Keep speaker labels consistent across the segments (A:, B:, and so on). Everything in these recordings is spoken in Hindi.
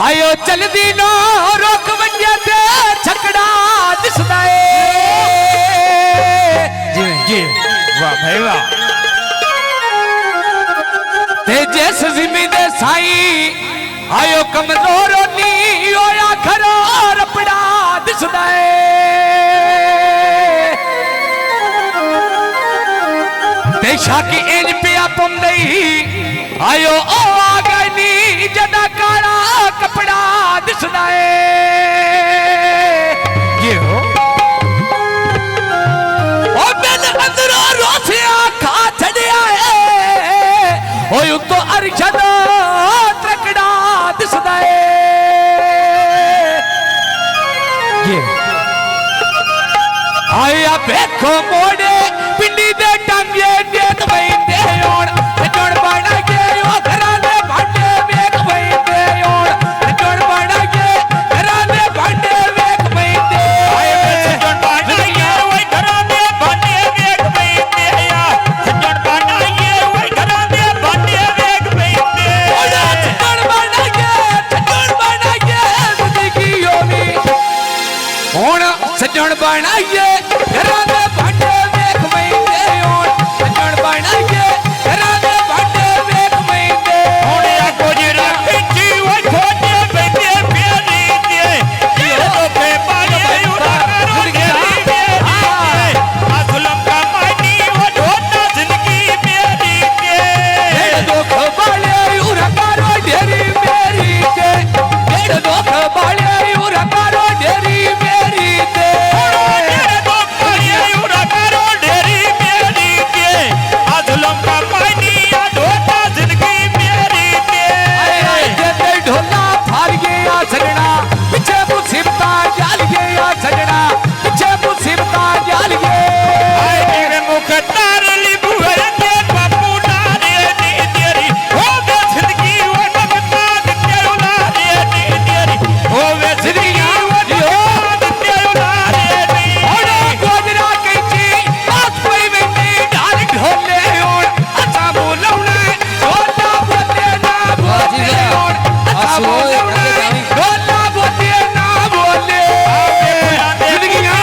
A: आयो जल्दी नो रोक वंजे ते छकड़ा दिसदा ए
B: जी वाह भाई वाह
A: ते जिस जिमी दे साई आयो कमजोर नी होया खरो रपड़ा दिसदा ए देशा की एज पिया तुम नहीं आयो ओ आ गई नी जदा काला कपड़ा दिसदा ए
B: ये हो
A: ओ बिन अंदरो रोसिया खा छड़िया है ओ यू तो अरशद त्रकड़ा दिसदा ए
B: ये
A: आया देखो मोड़े पिंडी दे टांगे देत बैठे और जोड़ बना के ओ घराने भांडे वेख बैठे और जोड़ बना के घराने भांडे वेख बैठे
B: आए में सजन बाना ये वही घराने भांडे वेख बैठे या सजन बाना ये वही घराने भांडे वेख बैठे
A: ओड़ा जोड़ बना के जिंदगी योमी ओड़ा सजन बना के घराने भांडे वेख बैठे और सजन बना के घराने भांडे वेख बैठे
B: होने या कोजरा खिंची वो खोजे बैठे प्यारी दे ये तो पे पानी उड़ा करो घेरी मेरी दे असलम का मायनी वो ढोटा जिंदगी मेरी दे
A: दुख बाले उरा कारो ढेरी मेरी के दुख बाले उरा कारो ढेरी मेरी के
B: तेरे तो पानी उड़ा करो ढेरी मेरी दे असलम का मायनी या ढोटा जिंदगी मेरी दे
A: जते ढोला फार गया सजना पीछे मुसीबता जाल गया सजना पीछे मुसीबता जाल गए
B: आए तेरे मुख तार ली बुहर के बापू नारे नी तेरी हो वे जिंदगी वो नमताज तेरो नारे नी तेरी हो वे जिंदगी वो नमताज तेरो नारे नी
A: ओड़ा गोजरा कैची बात कोई में डाल ढोले और अच्छा बोलौने ढोला बोले ना बोले और अच्छा बोलौने ढोला बोले ना बोले जिंदगियां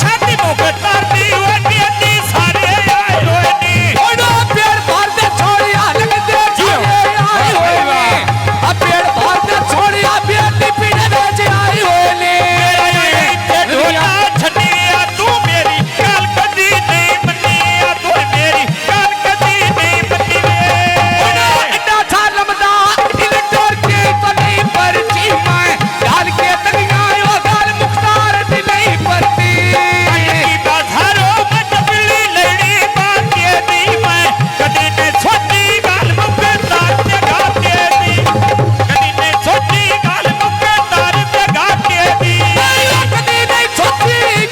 B: शादी मुख तार दी वो नी सारे आए होए नी
A: ओड़ा पेड़ भर दे छोड़िया लग दे छोड़े आए होए ने आ पेड़ भर दे छोड़िया बेटी पीड़े बेच आई होए ने
B: ते ढोला छनिया तू मेरी काल कदी नहीं मनिया तू मेरी काल कदी नहीं मनी
A: ओड़ा इतना था लमदा इन डोर के तो नहीं परची मैं डाल के तगिया यो गाल मुख्तार दी नहीं परती
B: की बाधारो मत बिल्ली लड़ी बाके दी मैं कदी ने छोटी गाल मुके तार पे गाते दी कदी ने छोटी गाल मुके तार पे गाते दी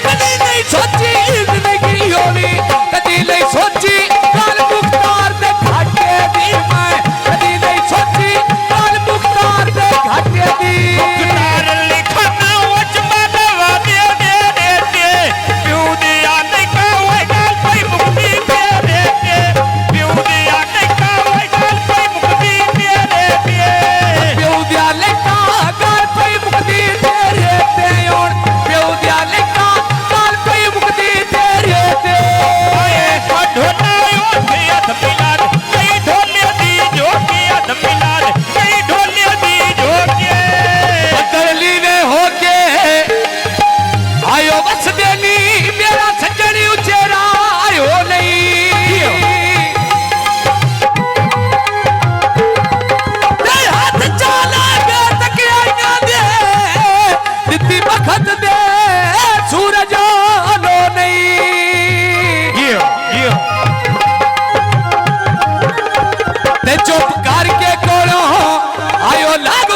A: कदी नहीं सोची जिंदगी होवी कदी नहीं सोची काल मुख्तार दे घाटे दी मैं कदी नहीं सोची काल मुख्तार दे घाटे दी
B: तार लिखना वच बाबा दे दे दे प्यू दिया नहीं का वो गाल पे मुक्ति दे दे प्यू दिया नहीं का वो गाल पे मुक्ति दे दे
A: प्यो दियाले का काल पे मुक्ति तेरे ते और प्यो दियाले का काल पे मुक्ति तेरे ते
B: आए को ढोला यो थिया धमिलार कई ढोले दी जो किया धमिलार कई ढोले दी जो के
A: बदली ने होके आयो बस देनी मेरा सज्जन उचेरा आयो नहीं ते हाथ चाला बे तकिया दे दित्ती बखत दे सूरज लो नहीं
B: ये
A: ते चुप करके कोलो आयो लाग